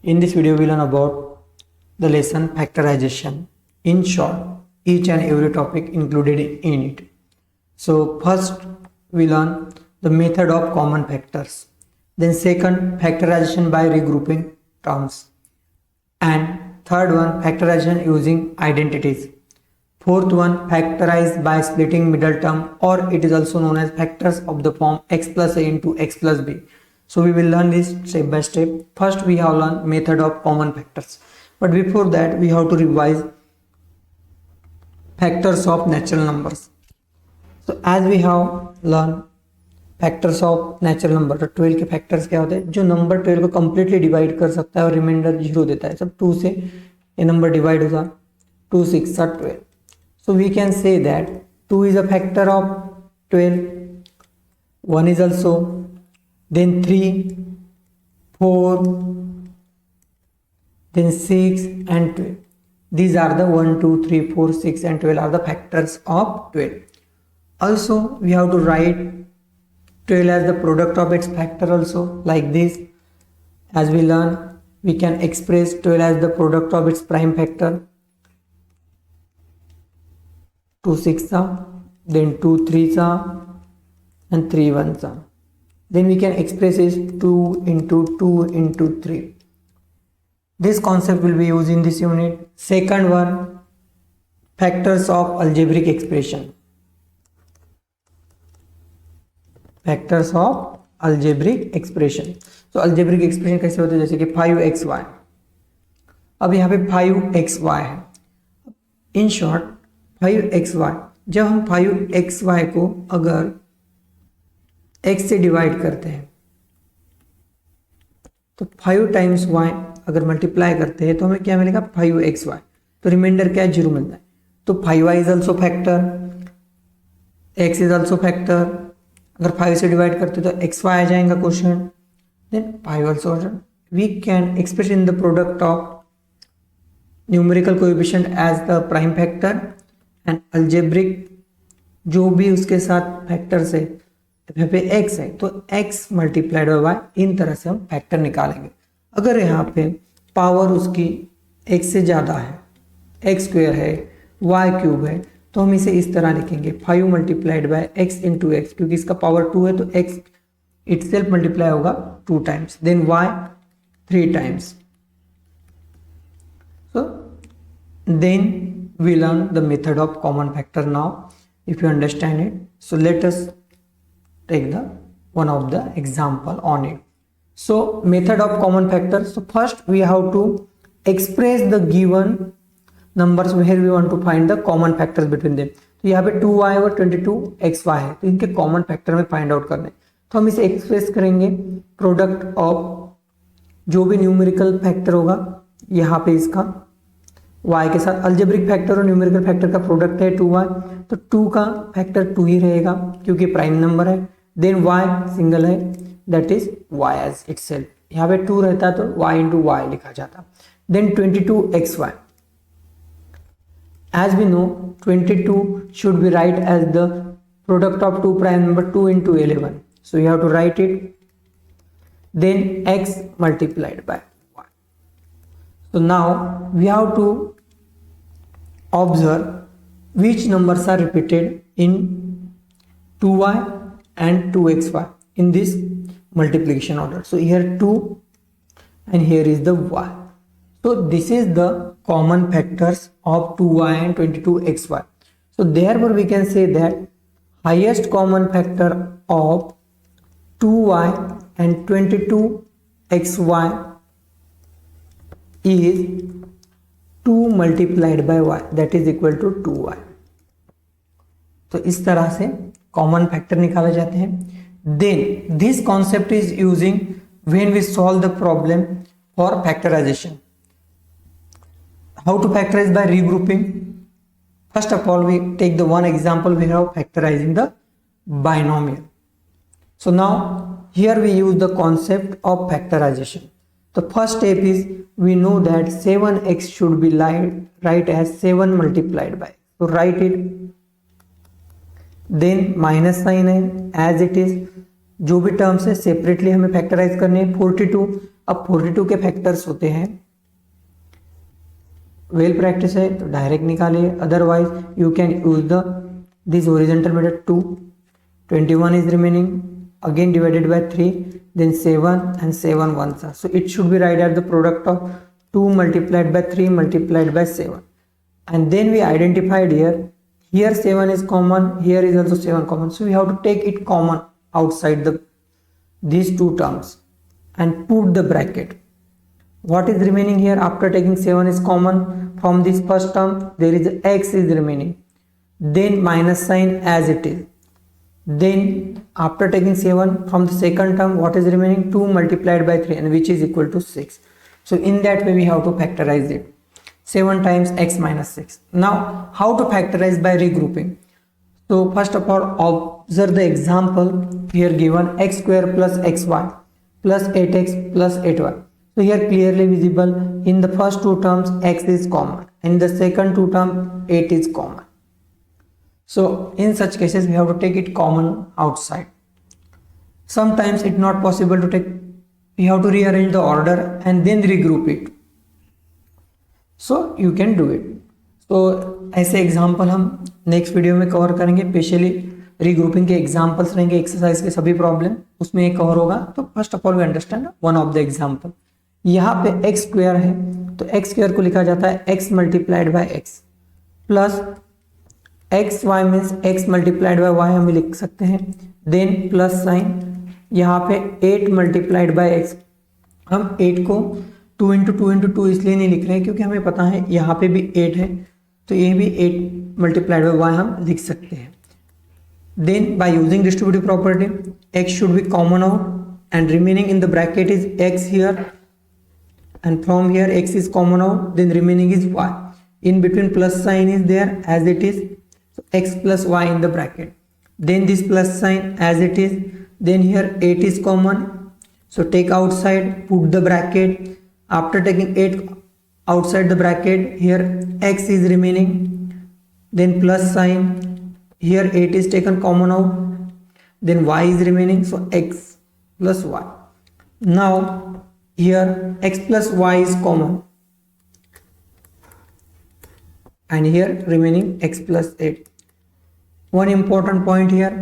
In this video, we learn about the lesson factorization. In short, each and every topic included in it. So first, we learn the method of common factors. Then second, factorization by regrouping terms. And third one, factorization using identities. Fourth one, factorize by splitting middle term, or it is also known as factors of the form x plus a into x plus b. So we will learn this step by step. First we have learned method of common factors. But before that we have to revise factors of natural numbers. So as we have learned factors of natural number, तो 12 के factors क्या होते हैं? जो number 12 को completely divide कर सकता है और रिमाइंडर 0 देता है. सब 2 से ये नंबर डिवाइड होगा. 2 6 12. So we can say that 2 is a factor of 12. 1 is also. Then 3, 4, then 6 and 12. These are the 1 2 3 4 6 and 12 are the factors of 12. Also we have to write 12 as the product of its factor also, like this. As we learn, we can express 12 as the product of its prime factor. 2 6 then 2 3 and 3 1. Then we can express is 2 into 2 into 3. This concept will be used in this unit. Second one, factors of algebraic expression. Factors of algebraic expression. तो algebraic expression कैसे होते हैं? जैसे कि 5xy. अब यहाँ पे 5xy है. इन शॉर्ट 5xy, जब हम 5xy को अगर x से डिवाइड करते हैं तो 5 टाइम्स y अगर मल्टीप्लाई करते हैं तो हमें क्या मिलेगा? 5xy. तो रिमाइंडर क्या है? 0 मिलता है. तो 5y is also factor, x is also factor. अगर 5 से डिवाइड करते तो xy आ जाएगा question. Then 5 also. We can express in the product of numerical coefficient as the prime factor and algebraic जो भी उसके साथ फैक्टर्स है. यहाँ पे x है तो x मल्टीप्लाइड बाय y. इन तरह से हम फैक्टर निकालेंगे. अगर यहाँ पे पावर उसकी x से ज़्यादा है, x स्क्वायर है, y क्यूब है, तो हम इसे इस तरह लिखेंगे 5 multiplied by x into x. क्योंकि इसका पावर 2 है तो x इटसेल्फ मल्टीप्लाई होगा 2 times. Then y 3 times. So then we learn the method of common factor now. If you understand it, so let us take the one of the example on it. So method of common factor. So first we have to express the given numbers where we want to find the common factors between them. तो यहाँ पे 2y और 22xy है तो इनके common factor में find out करने. तो हम इसे एक्सप्रेस करेंगे प्रोडक्ट ऑफ जो भी न्यूमेरिकल फैक्टर होगा. यहाँ पे इसका y के साथ अल्जेब्रिक फैक्टर और न्यूमेरिकल फैक्टर का प्रोडक्ट है 2y. तो 2 का फैक्टर 2 ही रहेगा क्योंकि प्राइम नंबर है. देन y सिंगल है, that is y as itself. यहाँ पे 2 रहता तो y इंटू वाई लिखा जाता. Then 22xy. As we know, 22 should be write as the product of two prime number 2 into 11. So you have to write it. Then x multiplied by y. So now we have to observe which numbers are repeated in 2y and 2xy in this multiplication order. So here 2 and here is the y. So this is the common factors of 2y and 22xy. So therefore we can say that highest common factor of 2y and 22xy is 2 multiplied by y, that is equal to 2y. तो इस तरह से common factor निकाले जाते हैं. Then this concept is using when we solve the problem for factorization. How to factorize? By regrouping. First of all, we take the one example we have factorizing the binomial. So now here we use the concept of factorization. The first step is we know that 7x should be write as 7 multiplied by. So write it. Then minus sign है as it is. जो भी terms है separately हमें factorise करने हैं. 42 अब 42 के factors होते हैं, वेल प्रैक्टिस है तो डायरेक्ट निकालिए, otherwise you can use the this horizontal method 2. 21 is remaining, again divided by 3, then 7 and 7 ones are, so it should be right at the product of 2 multiplied by 3 multiplied by 7, and then we identified here 7 is common, here is also 7 common, so we have to take it common outside these two terms and put the bracket. What is remaining here after taking 7 is common from this first term? There is x is remaining, then minus sign as it is. Then after taking 7 from the second term, what is remaining? 2 multiplied by 3, and which is equal to 6. So in that way we have to factorize it. 7 times x minus 6. Now how to factorize by regrouping? So first of all, observe the example here given, x square plus xy plus 8x plus 8y. So here clearly visible, in the first two terms x is common, in the second two terms 8 is common. So in such cases we have to take it common outside. Sometimes it's not possible to take, we have to rearrange the order and then regroup it. So you can do it. So ऐसे example हम next video में cover करेंगे, specially regrouping के examples रहेंगे, exercise के सभी problem उसमें एक कवर होगा. तो first of all we understand one of the example. यहाँ पे एक्स स्क्वायर है तो एक्स स्क्वायर को लिखा जाता है X multiplied by X plus X Y means X multiplied by Y हम लिख सकते हैं, देन प्लस साइन. यहाँ पे 8 मल्टीप्लाइड बाय एक्स, हम 8 को 2 इंटू 2 इंटू 2 इसलिए नहीं लिख रहे हैं क्योंकि हमें पता है यहाँ पे भी 8 है, तो ये भी 8 मल्टीप्लाइड बाय वाई हम लिख सकते हैं. Then by using distributive property X should be common out and remaining in the bracket is X here, and from here x is common out, then remaining is y. In between plus sign is there as it is, so x plus y in the bracket, then this plus sign as it is, then here 8 is common, so take outside, put the bracket. After taking 8 outside the bracket, here x is remaining, then plus sign, here 8 is taken common out, then y is remaining, so x plus y. Now here x plus y is common and here remaining x plus 8. One important point here,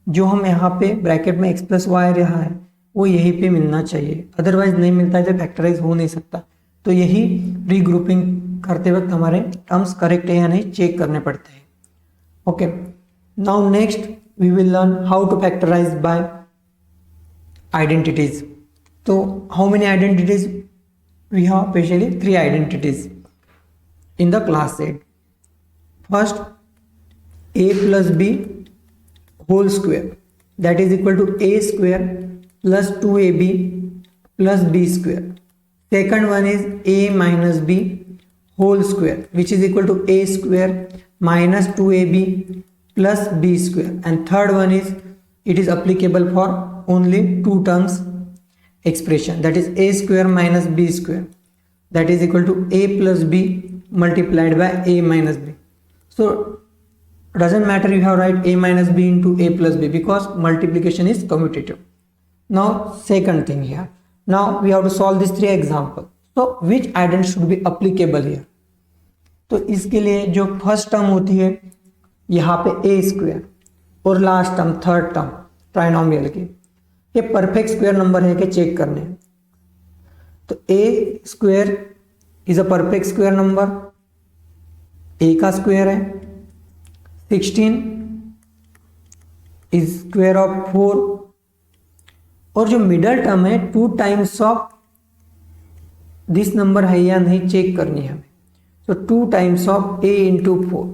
जो हम यहाँ पे bracket में x plus y रहा है वो यहीं पे मिलना चाहिए, अदरवाइज नहीं मिलता है तो फैक्टराइज हो नहीं सकता. तो यही रीग्रुपिंग करते वक्त हमारे टर्म्स करेक्ट है या नहीं चेक करने पड़ते हैं. Okay, now next we will learn how to factorise by identities. So how many identities we have? Especially 3 identities in the class set. First, a plus b whole square, that is equal to a square plus 2ab plus b square. Second one is a minus b whole square, which is equal to a square minus 2ab plus b square. And third one is, it is applicable for only 2 terms expression, that is a square minus b square, that is equal to a plus b multiplied by a minus b. So doesn't matter you have write a minus b into a plus b because multiplication is commutative. Now second thing here, now we have to solve these 3 examples. So which identity should be applicable here? तो इसके लिए जो first term होती है यहाँ पे a square और last term third term trinomial की, ये परफेक्ट स्क्वायर नंबर है कि चेक करने हैं. तो A square is a perfect square number, A का स्क्वायर है 16 इज स्क्वायर ऑफ 4, और जो मिडल टर्म है 2 टाइम्स ऑफ दिस नंबर है या नहीं चेक करनी है हमें. तो 2 टाइम्स ऑफ ए इंटू 4,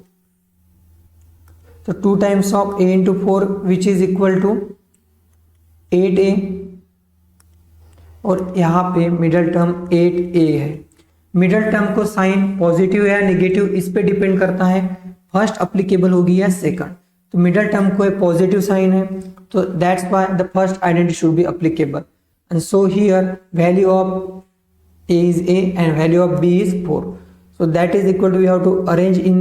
तो 2 times of A into 4 which is equal to 8a, और यहाँ पे मिडल टर्म 8a है. मिडल टर्म को साइन पॉजिटिव या नेगेटिव इस पे डिपेंड करता है, फर्स्ट अप्लीकेबल होगी या सेकंड. तो मिडल टर्म को पॉजिटिव साइन है, तो that's why the first identity should be applicable. And so here value of a is a and value of b is 4. So that is equal to, we have to arrange in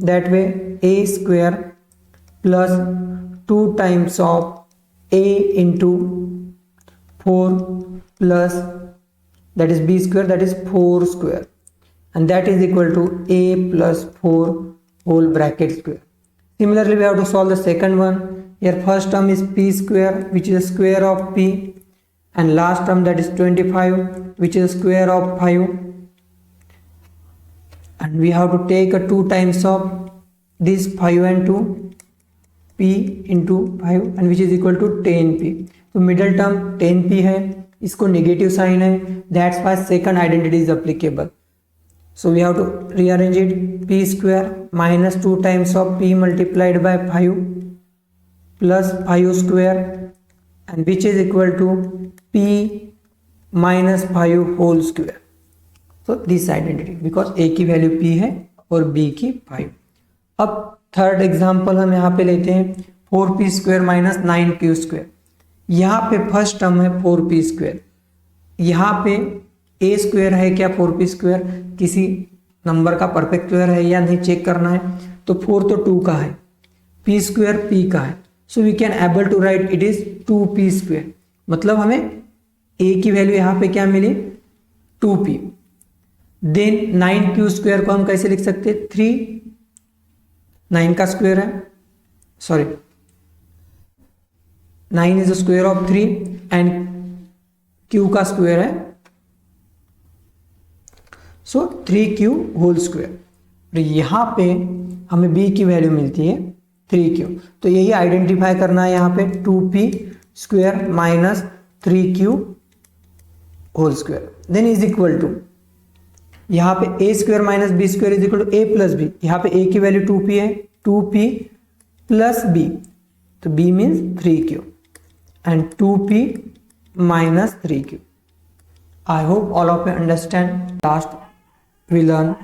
that way, a square plus 2 times of a into 4 plus that is b square, that is 4 square, and that is equal to a plus 4 whole bracket square. Similarly, we have to solve the second one. Here first term is p square, which is the square of p, and last term, that is 25, which is square of 5, and we have to take a 2 times of this 5 and 2, p into 5, and which is equal to 10p. तो middle term 10p है, इसको negative sign है, that's why second identity is applicable. So we have to rearrange it. p square minus 2 times of p multiplied by 5 plus 5 square, and which is equal to p minus 5 whole square. तो this identity, because a की value p है और b की 5. अब third example हम यहाँ पे लेते हैं 4p square minus 9q square. यहाँ पे फर्स्ट टर्म है 4p स्क्वायर, यहाँ पे a स्क्वायर है क्या 4p स्क्वायर, किसी नंबर का परफेक्ट स्क्वायर है या नहीं चेक करना है. तो 4 तो 2 का है, p स्क्वायर p का है, so we can able to write it is 2p square. मतलब हमें a की वैल्यू यहाँ पे क्या मिली 2p. देन 9q स्क्वायर को हम कैसे लिख सकते हैं, 9 का स्क्वायर है, sorry 9 is the square of 3 and q का स्क्वायर है, सो 3q होल स्क्वायर. यहां पे हमें b की वैल्यू मिलती है 3q. तो यही आइडेंटिफाई करना है यहाँ पे 2p square minus 3q whole square. Then is equal to यहाँ पे a square minus b square is equal to a plus b. यहाँ पे a की वैल्यू 2p है, 2p प्लस b, तो b means 3q and 2p minus 3q. I hope all of you understand. Last we learn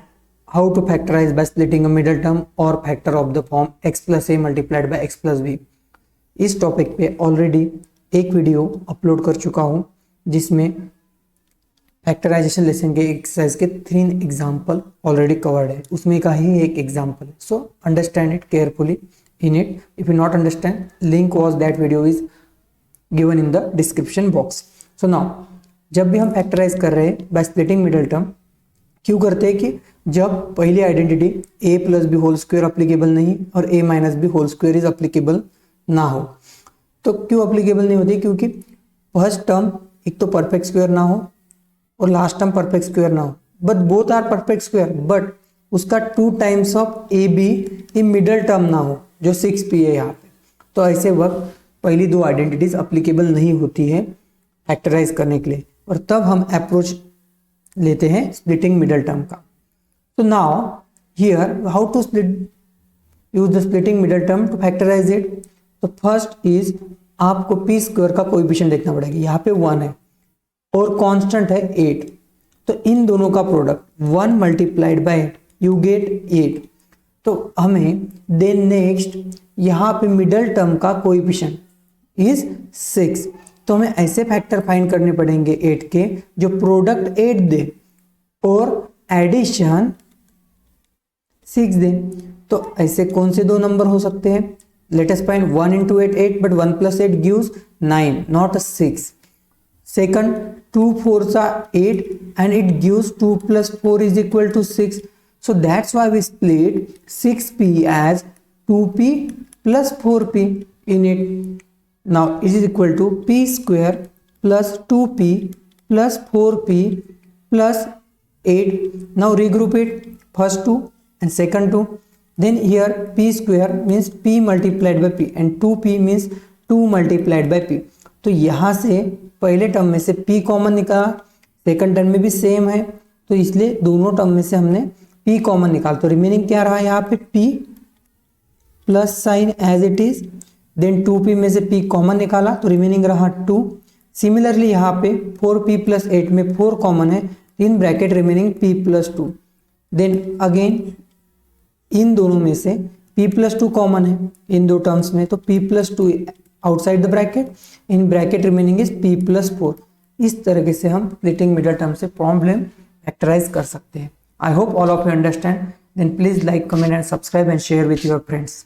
how to factorize by splitting a middle term or factor of the form x plus a multiplied by x plus b. इस topic पे already एक video upload कर चुका हूँ जिसमें factorisation lesson के exercise के 3 example already covered है, उसमें का ही एक एग्जाम्पल है. So understand it carefully in it. If you not understand, link was that video is given in the description box. So now जब भी हम फैक्टराइज कर रहे हैं बाय स्प्लिटिंग मिडल टर्म, क्यों करते हैं कि जब पहली identity a plus B whole square applicable नहीं और a minus B whole square is applicable ना हो. तो क्यों अप्लीकेबल नहीं होती, क्योंकि फर्स्ट टर्म एक तो परफेक्ट स्क्वायर ना हो और लास्ट टर्म परफेक्ट स्क्वायर ना हो, but both are perfect square, but उसका 2 टाइम्स ऑफ ए बी ये मिडल टर्म ना हो जो 6p है यहाँ पे. तो ऐसे वक्त पहली 2 आइडेंटिटीज अप्लीकेबल नहीं होती है फैक्टराइज करने के लिए, और तब हम अप्रोच लेते हैं स्प्लिटिंग मिडल टर्म का. तो now here how to use the splitting middle term to factorise it. तो फर्स्ट इज आपको p स्क्वायर का कोएफिशिएंट देखना पड़ेगा. यहाँ पे 1 है और कांस्टेंट है 8, तो इन दोनों का product 1 multiplied by 8 you get 8. तो हमें देन नेक्स्ट यहाँ पे मिडल टर्म का कोएफिशिएंट इज 6. तो हमें ऐसे फैक्टर फाइंड करने पड़ेंगे 8 के जो प्रोडक्ट 8 दे और एडिशन 6 दे. तो ऐसे कौन से 2 नंबर हो सकते हैं, let us find 1 into 8 8, but 1 plus 8 gives 9, not 6. Second, 2 4s are 8 and it gives 2 plus 4 is equal to 6. So that's why we split 6p as 2p plus 4p in it. Now it is equal to p square plus 2p plus 4p plus 8. Now regroup it, first 2 and second 2. Then here p square means p multiplied by p and 2p means 2 multiplied by p. तो यहाँ से पहले term में से p common निकाला, second term में भी same है, तो इसलिए दोनों टर्म में से हमने p कॉमन निकाला. तो रिमेनिंग क्या रहा यहाँ पे p plus sign as it is. Then 2p में से p कॉमन निकाला तो रिमेनिंग रहा 2. सिमिलरली यहाँ पे 4p प्लस 8 में 4 कॉमन है, in bracket remaining p plus 2. Then again in दोनों में से p प्लस 2 कॉमन है इन 2 टर्म्स में, तो p plus 2 outside the bracket, in bracket remaining is p plus 4. इस तरीके से हम स्प्लिटिंग मिडल टर्म से प्रॉब्लम फैक्टराइज कर सकते हैं. I hope all of you understand. Then please like, comment and subscribe and share with your friends.